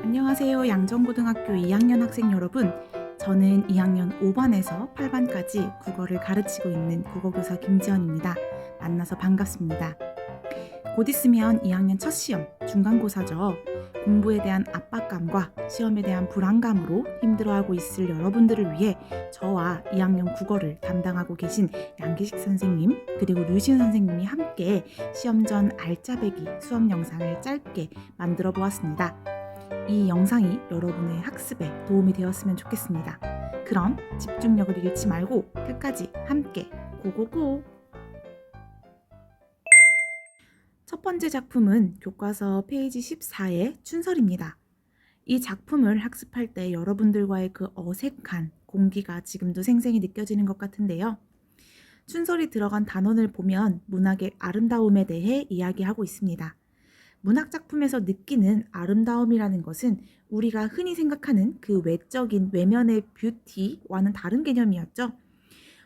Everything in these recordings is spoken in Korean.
안녕하세요. 양정고등학교 2학년 학생 여러분. 저는 2학년 5반에서 8반까지 국어를 가르치고 있는 국어교사 김지연입니다. 만나서 반갑습니다. 곧 있으면 2학년 첫 시험, 중간고사죠. 공부에 대한 압박감과 시험에 대한 불안감으로 힘들어하고 있을 여러분들을 위해 저와 2학년 국어를 담당하고 계신 양기식 선생님 그리고 류신 선생님이 함께 시험 전 알짜배기 수업 영상을 짧게 만들어 보았습니다. 이 영상이 여러분의 학습에 도움이 되었으면 좋겠습니다. 그럼 집중력을 잃지 말고 끝까지 함께 고고고! 첫 번째 작품은 교과서 페이지 14의 춘설입니다. 이 작품을 학습할 때 여러분들과의 그 어색한 공기가 지금도 생생히 느껴지는 것 같은데요. 춘설이 들어간 단원을 보면 문학의 아름다움에 대해 이야기하고 있습니다. 문학 작품에서 느끼는 아름다움이라는 것은 우리가 흔히 생각하는 그 외적인 외면의 뷰티와는 다른 개념이었죠.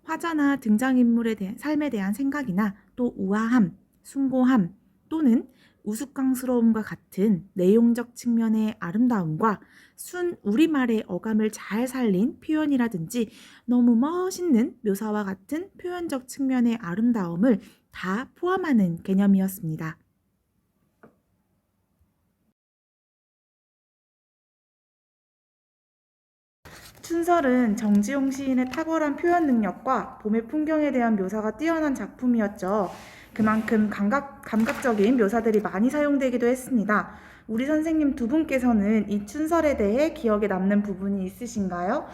화자나 등장인물에 대한 삶에 대한 생각이나 또 우아함, 숭고함 또는 우스꽝스러움과 같은 내용적 측면의 아름다움과 순 우리말의 어감을 잘 살린 표현이라든지 너무 멋있는 묘사와 같은 표현적 측면의 아름다움을 다 포함하는 개념이었습니다. 춘설은 정지용 시인의 탁월한 표현 능력과 봄의 풍경에 대한 묘사가 뛰어난 작품이었죠. 그만큼 감각적인 묘사들이 많이 사용되기도 했습니다. 우리 선생님 두 분께서는 이 춘설에 대해 기억에 남는 부분이 있으신가요?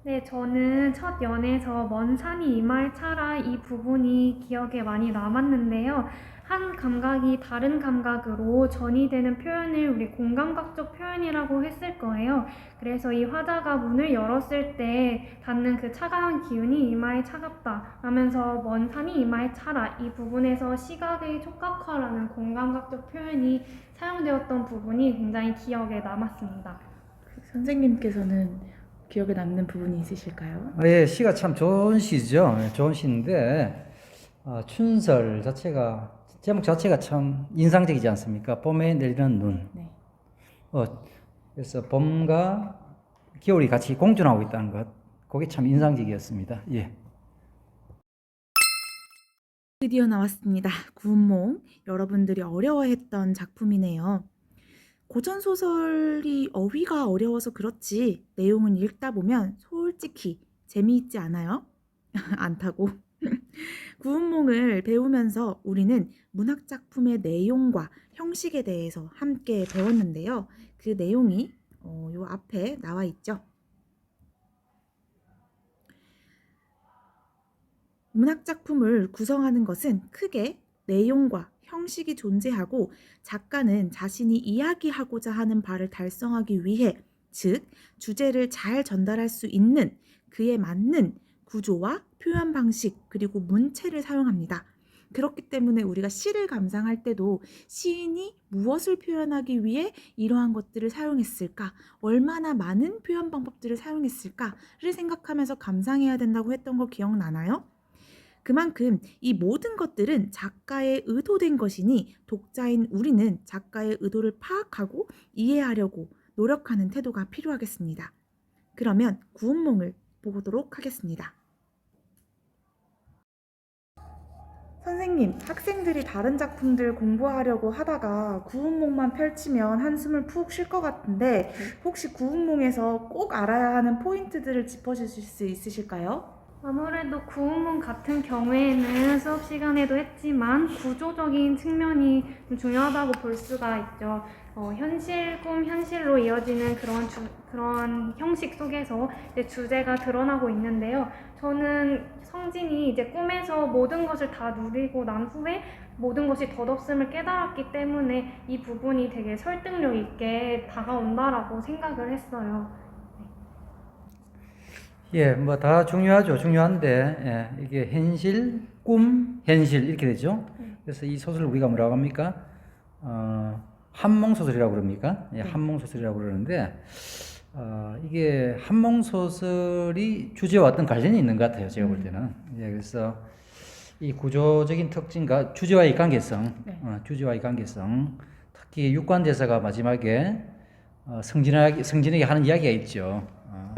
네, 저는 첫 연에서 먼 산이 이마에 차라 이 부분이 기억에 많이 남았는데요. 한 감각이 다른 감각으로 전이되는 표현을 우리 공감각적 표현이라고 했을 거예요. 그래서 이 화자가 문을 열었을 때 닿는 그 차가운 기운이 이마에 차갑다 라면서 먼 산이 이마에 차라 이 부분에서 시각의 촉각화라는 공감각적 표현이 사용되었던 부분이 굉장히 기억에 남았습니다. 선생님께서는 기억에 남는 부분이 있으실까요? 예, 시가 참 좋은 시죠. 좋은 시인데 춘설 자체가 제목 자체가 참 인상적이지 않습니까? 봄에 내리는 눈. 네. 그래서 봄과 겨울이 같이 공존하고 있다는 것, 그게 참 인상적이었습니다. 예. 드디어 나왔습니다. 구운몽. 여러분들이 어려워했던 작품이네요. 고전소설이 어휘가 어려워서 그렇지 내용은 읽다 보면 솔직히 재미있지 않아요? 않다고? 구운몽을 배우면서 우리는 문학작품의 내용과 형식에 대해서 함께 배웠는데요. 그 내용이 요 앞에 나와 있죠. 문학작품을 구성하는 것은 크게 내용과 형식이 존재하고 작가는 자신이 이야기하고자 하는 바를 달성하기 위해 즉 주제를 잘 전달할 수 있는 그에 맞는 구조와 표현 방식 그리고 문체를 사용합니다. 그렇기 때문에 우리가 시를 감상할 때도 시인이 무엇을 표현하기 위해 이러한 것들을 사용했을까? 얼마나 많은 표현 방법들을 사용했을까를 생각하면서 감상해야 된다고 했던 거 기억나나요? 그만큼 이 모든 것들은 작가의 의도된 것이니 독자인 우리는 작가의 의도를 파악하고 이해하려고 노력하는 태도가 필요하겠습니다. 그러면 구운몽을 보도록 하겠습니다. 선생님, 학생들이 다른 작품들 공부하려고 하다가 구운몽만 펼치면 한숨을 푹 쉴 것 같은데 혹시 구운몽에서 꼭 알아야 하는 포인트들을 짚어주실 수 있으실까요? 아무래도 구운몽 같은 경우에는 수업 시간에도 했지만 구조적인 측면이 좀 중요하다고 볼 수가 있죠. 현실, 꿈, 현실로 이어지는 그런 형식 속에서 이제 주제가 드러나고 있는데요. 저는 성진이 이제 꿈에서 모든 것을 다 누리고 난 후에 모든 것이 덧없음을 깨달았기 때문에 이 부분이 되게 설득력 있게 다가온다라고 생각을 했어요. 예, 뭐 다 중요하죠. 중요한데, 예, 이게 현실, 꿈, 현실 이렇게 되죠. 그래서 이 소설을 우리가 뭐라고 합니까? 한몽소설이라고 그럽니까? 예, 한몽소설이라고 그러는데, 이게 한몽소설이 주제와 어떤 관련이 있는 것 같아요. 제가 볼 때는. 예, 그래서 이 구조적인 특징과 주제와의 관계성, 주제와의 관계성, 특히 육관대사가 마지막에 성진에게 하는 이야기가 있죠.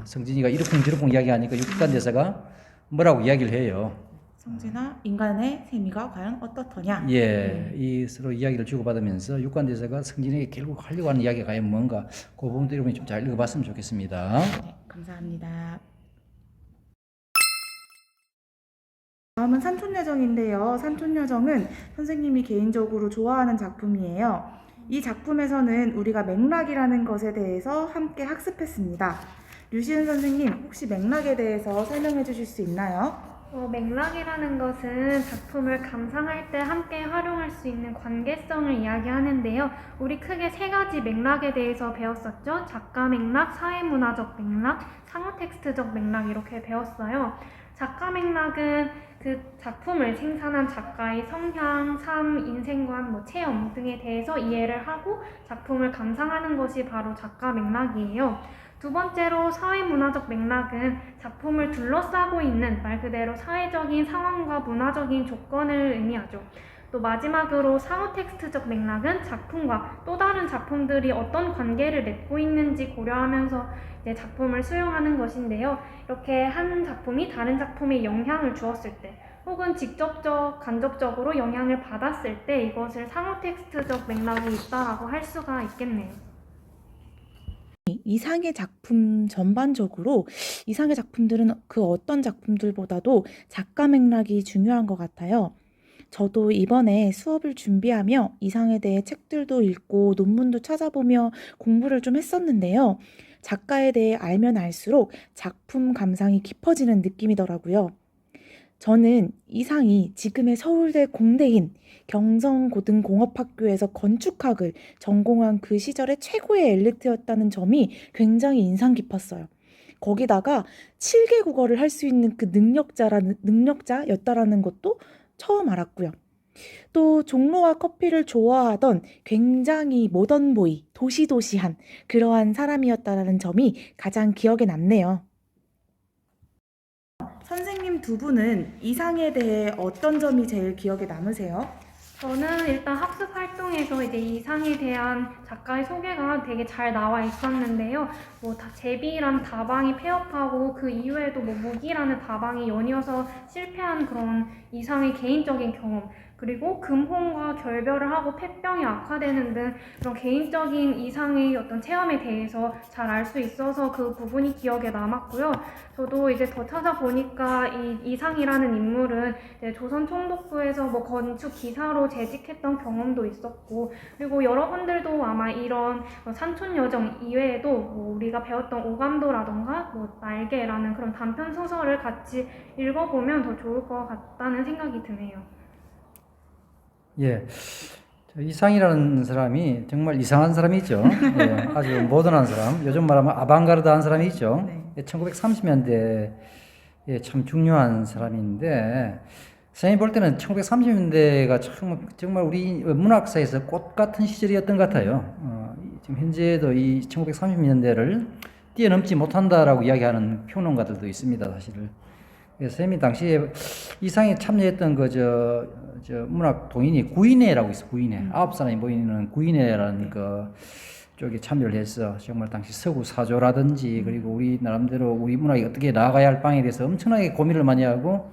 성진이가 이러쿵저러쿵 이야기하니까 육간 대사가 뭐라고 이야기를 해요. 성진아, 인간의 세미가 과연 어떻더냐? 예, 이 서로 이야기를 주고받으면서 육관 대사가 성진에게 결국 하려고 하는 이야기가 과연 뭔가 그 부분도 여러분이 좀 잘 읽어봤으면 좋겠습니다. 네, 감사합니다. 다음은 산촌여정인데요. 산촌여정은 선생님이 개인적으로 좋아하는 작품이에요. 이 작품에서는 우리가 맥락이라는 것에 대해서 함께 학습했습니다. 류시은 선생님, 혹시 맥락에 대해서 설명해 주실 수 있나요? 맥락이라는 것은 작품을 감상할 때 함께 활용할 수 있는 관계성을 이야기하는데요. 우리 크게 세 가지 맥락에 대해서 배웠었죠. 작가 맥락, 사회문화적 맥락, 상호 텍스트적 맥락 이렇게 배웠어요. 작가 맥락은 그 작품을 생산한 작가의 성향, 삶, 인생관, 체험 등에 대해서 이해를 하고 작품을 감상하는 것이 바로 작가 맥락이에요. 두 번째로 사회문화적 맥락은 작품을 둘러싸고 있는 말 그대로 사회적인 상황과 문화적인 조건을 의미하죠. 또 마지막으로 상호 텍스트적 맥락은 작품과 또 다른 작품들이 어떤 관계를 맺고 있는지 고려하면서 이제 작품을 수용하는 것인데요. 이렇게 한 작품이 다른 작품에 영향을 주었을 때 혹은 직접적, 간접적으로 영향을 받았을 때 이것을 상호 텍스트적 맥락이 있다라고 할 수가 있겠네요. 이상의 작품 전반적으로 이상의 작품들은 그 어떤 작품들보다도 작가 맥락이 중요한 것 같아요. 저도 이번에 수업을 준비하며 이상에 대해 책들도 읽고 논문도 찾아보며 공부를 좀 했었는데요. 작가에 대해 알면 알수록 작품 감상이 깊어지는 느낌이더라고요. 저는 이상이 지금의 서울대 공대인 경성고등공업학교에서 건축학을 전공한 그 시절의 최고의 엘리트였다는 점이 굉장히 인상 깊었어요. 거기다가 7개 국어를 할 수 있는 그 능력자였다라는 것도 처음 알았고요. 또 종로와 커피를 좋아하던 굉장히 모던보이, 도시도시한 그러한 사람이었다라는 점이 가장 기억에 남네요. 선생님 두 분은 이상에 대해 어떤 점이 제일 기억에 남으세요? 저는 일단 학습 활동에서 이제 이상에 대한 작가의 소개가 되게 잘 나와 있었는데요. 제비란 다방이 폐업하고 그 이후에도 무기라는 다방이 연이어서 실패한 그런 이상의 개인적인 경험, 그리고 금혼과 결별을 하고 폐병이 악화되는 등 그런 개인적인 이상의 어떤 체험에 대해서 잘 알 수 있어서 그 부분이 기억에 남았고요. 저도 이제 더 찾아보니까 이 이상이라는 인물은 이제 조선 총독부에서 건축 기사로 재직했던 경험도 있었고, 그리고 여러분들도 아마 이런 산촌여정 이외에도 우리가 배웠던 오감도라던가 날개라는 그런 단편 소설을 같이 읽어보면 더 좋을 것 같다는 생각이 드네요. 예, 이상이라는 사람이 정말 이상한 사람이죠. 예, 아주 모던한 사람, 요즘 말하면 아방가르드한 사람이죠. 네. 1930년대에 참 중요한 사람인데, 선생님이 볼 때는 1930년대가 정말 우리 문학사에서 꽃 같은 시절이었던 것 같아요. 지금 현재도 이 1930년대를 뛰어넘지 못한다라고 이야기하는 평론가들도 있습니다, 사실은. 선생님이 당시에 이상에 참여했던 저 문학 동인이 구인회라고 있어. 구인회. 9사람이 모이는 구인회라는 그 쪽에 참여를 해서 정말 당시 서구 사조라든지 그리고 우리 나름대로 우리 문학이 어떻게 나아가야 할 방에 대해서 엄청나게 고민을 많이 하고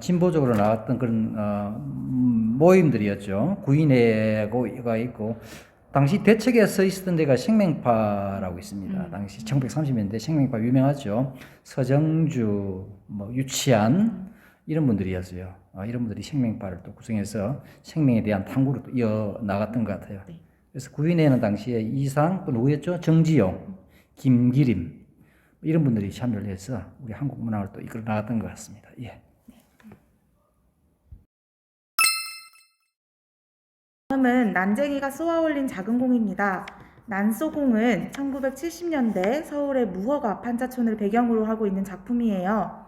진보적으로 나왔던 그런 모임들이었죠. 구인회가 있고 당시 대책에 서 있었던 데가 생명파라고 있습니다. 당시 1930년대 생명파 유명하죠. 서정주, 유치한 이런 분들이었어요. 이런 분들이 생명파를 또 구성해서 생명에 대한 탐구를 또 이어 나갔던 것 같아요. 네. 그래서 구인회는 당시에 이상, 또 누구였죠? 정지용, 김기림 이런 분들이 참여를 해서 우리 한국 문학을 또 이끌어 나갔던 것 같습니다. 예. 다음은 난쟁이가 쏘아올린 작은 공입니다. 난쏘공은 1970년대 서울의 무허가 판자촌을 배경으로 하고 있는 작품이에요.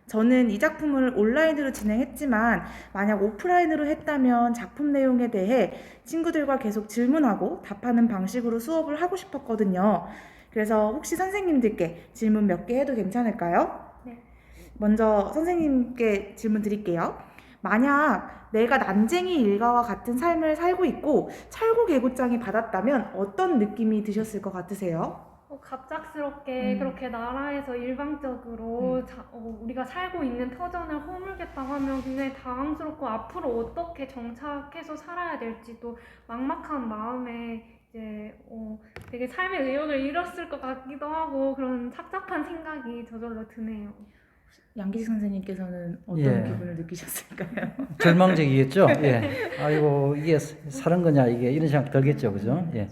저는 이 작품을 온라인으로 진행했지만 만약 오프라인으로 했다면 작품 내용에 대해 친구들과 계속 질문하고 답하는 방식으로 수업을 하고 싶었거든요. 그래서 혹시 선생님들께 질문 몇 개 해도 괜찮을까요? 네. 먼저 선생님께 질문 드릴게요. 만약 내가 난쟁이 일가와 같은 삶을 살고 있고 철구 계급장이 받았다면 어떤 느낌이 드셨을 것 같으세요? 갑작스럽게 그렇게 나라에서 일방적으로 우리가 살고 있는 터전을 허물겠다고 하면 굉장히 당황스럽고 앞으로 어떻게 정착해서 살아야 될지도 막막한 마음에 이제 되게 삶의 의욕을 잃었을 것 같기도 하고 그런 착잡한 생각이 저절로 드네요. 양기식 선생님께서는 어떤 예. 기분을 느끼셨을까요? 절망적이겠죠. 예. 아이고 이게 사는 거냐 이게 이런 생각 들겠죠, 그죠? 예.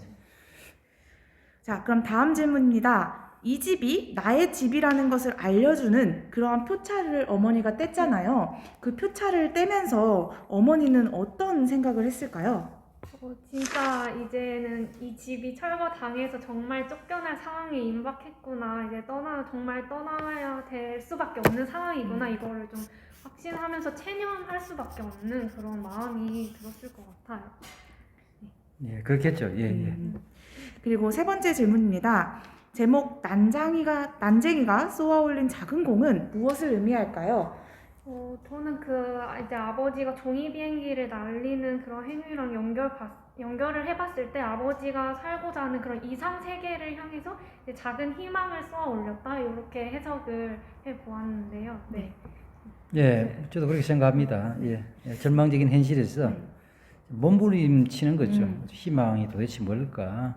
자, 그럼 다음 질문입니다. 이 집이 나의 집이라는 것을 알려주는 그러한 표차를 어머니가 뗐잖아요. 그 표차를 떼면서 어머니는 어떤 생각을 했을까요? 진짜 이제는 이 집이 철거당해서 정말 쫓겨날 상황에 임박했구나. 이제 정말 떠나야 될 수밖에 없는 상황이구나. 이거를 좀 확신하면서 체념할 수밖에 없는 그런 마음이 들었을 것 같아요. 예, 그렇겠죠. 예, 예. 그리고 세 번째 질문입니다. 제목 난쟁이가 쏘아올린 작은 공은 무엇을 의미할까요? 저는 이제 아버지가 종이 비행기를 날리는 그런 행위랑 연결을 해봤을 때 아버지가 살고자 하는 그런 이상 세계를 향해서 이제 작은 희망을 쏘아 올렸다 이렇게 해석을 해보았는데요. 네. 예, 저도 그렇게 생각합니다. 예, 예, 절망적인 현실에서 몸부림치는 거죠. 희망이 도대체 뭘까?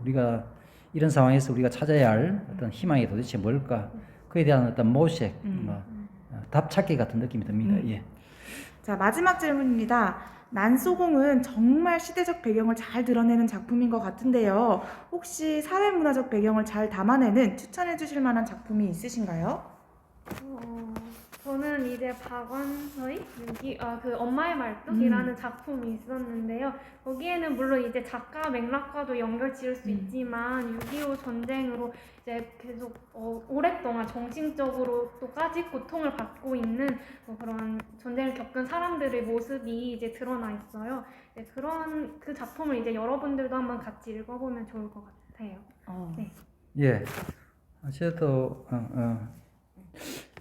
우리가 이런 상황에서 우리가 찾아야 할 어떤 희망이 도대체 뭘까? 그에 대한 어떤 모색, 답 찾기 같은 느낌이 듭니다. 예. 자, 마지막 질문입니다. 난쏘공은 정말 시대적 배경을 잘 드러내는 작품인 것 같은데요. 혹시 사회문화적 배경을 잘 담아내는 추천해 주실 만한 작품이 있으신가요? 저는 이제 박완서의 그 엄마의 말뚝이라는 작품이 있었는데요. 거기에는 물론 이제 작가 맥락과도 연결 지을 수 있지만 6.25 전쟁으로 이제 계속 오랫동안 정신적으로까지 고통을 받고 있는 그런 전쟁을 겪은 사람들의 모습이 이제 드러나 있어요. 그런 그 작품을 이제 여러분들도 한번 같이 읽어보면 좋을 것 같아요. 네. 예. 저도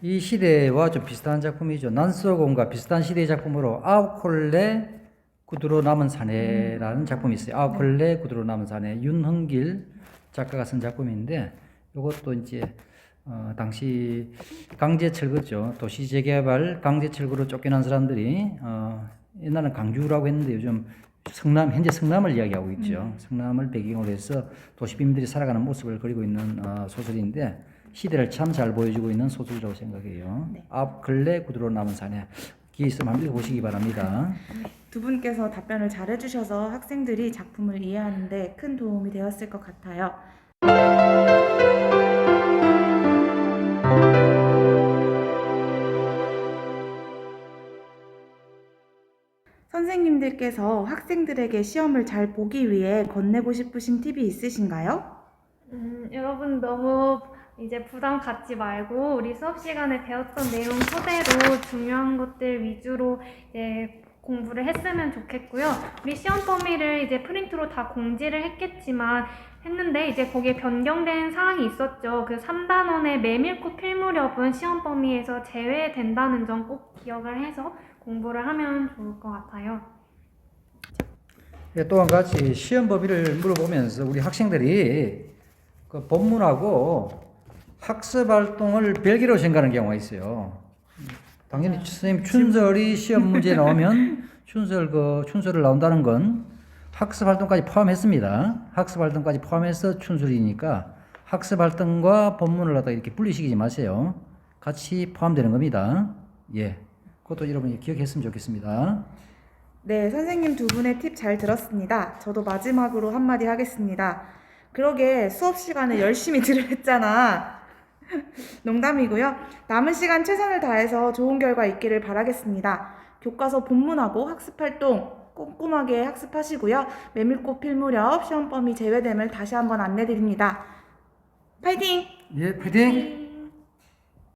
이 시대와 좀 비슷한 작품이죠. 난쏘공과 비슷한 시대의 작품으로 아우콜레 구두로 남은 사내라는 작품이 있어요. 아우콜레 구두로 남은 사내, 윤흥길 작가가 쓴 작품인데 이것도 이제 당시 강제 철거죠. 도시 재개발 강제 철거로 쫓겨난 사람들이 옛날은 강주라고 했는데 요즘 현재 성남을 이야기하고 있죠. 성남을 배경으로 해서 도시민들이 살아가는 모습을 그리고 있는 소설인데 시대를 참 잘 보여주고 있는 소설이라고 생각해요. 앞 근래 구두로 남은 사내. 기회 있으면 한번 읽어보시기 바랍니다. 두 분께서 답변을 잘 해주셔서 학생들이 작품을 이해하는 데 큰 도움이 되었을 것 같아요. 선생님들께서 학생들에게 시험을 잘 보기 위해 건네고 싶으신 팁이 있으신가요? 여러분 너무 이제 부담 갖지 말고 우리 수업 시간에 배웠던 내용 토대로 중요한 것들 위주로 이제 공부를 했으면 좋겠고요. 우리 시험 범위를 이제 프린트로 다 공지를 했는데 이제 거기에 변경된 사항이 있었죠. 그 3단원의 메밀꽃 필무렵은 시험 범위에서 제외된다는 점 꼭 기억을 해서 공부를 하면 좋을 것 같아요. 예, 또 한 가지 시험 범위를 물어보면서 우리 학생들이 그 본문하고 학습 활동을 별개로 생각하는 경우가 있어요. 당연히 선생님 춘설이 시험 문제에 나오면 춘설을 나온다는 건 학습 활동까지 포함했습니다. 학습 활동까지 포함해서 춘설이니까 학습 활동과 본문을 갖다 이렇게 분리시키지 마세요. 같이 포함되는 겁니다. 예, 그것도 여러분이 기억했으면 좋겠습니다. 네, 선생님 두 분의 팁 잘 들었습니다. 저도 마지막으로 한마디 하겠습니다. 그러게 수업 시간에 열심히 들으랬잖아. 농담이고요. 남은 시간 최선을 다해서 좋은 결과 있기를 바라겠습니다. 교과서 본문하고 학습활동 꼼꼼하게 학습하시고요. 메밀꽃 필무렵 시험 범위 제외됨을 다시 한번 안내드립니다. 파이팅! 예, 파이팅!